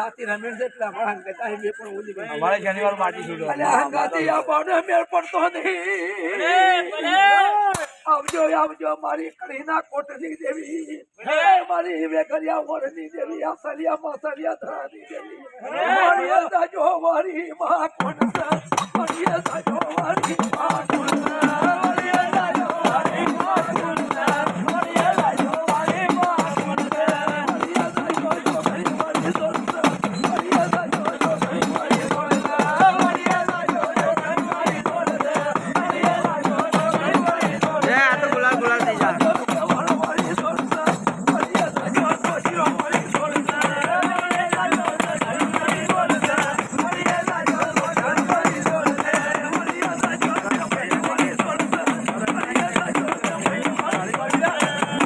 હાથી રમેશ એટલે અમારા હંગાતા બે પણ ઓલી ગઈ અમારે શનિવાર માટી છોડો અલે હંગાતી આ બાને મેળ પડતો નહીં આવજો આવજો મારી કડીના કોટની દેવી મારી વેગરિયા વરની દેવી આ સલિયા માસલિયા ધરાની દેવી મારી દાજો મારી મા કોણ મારી દાજો મારી મા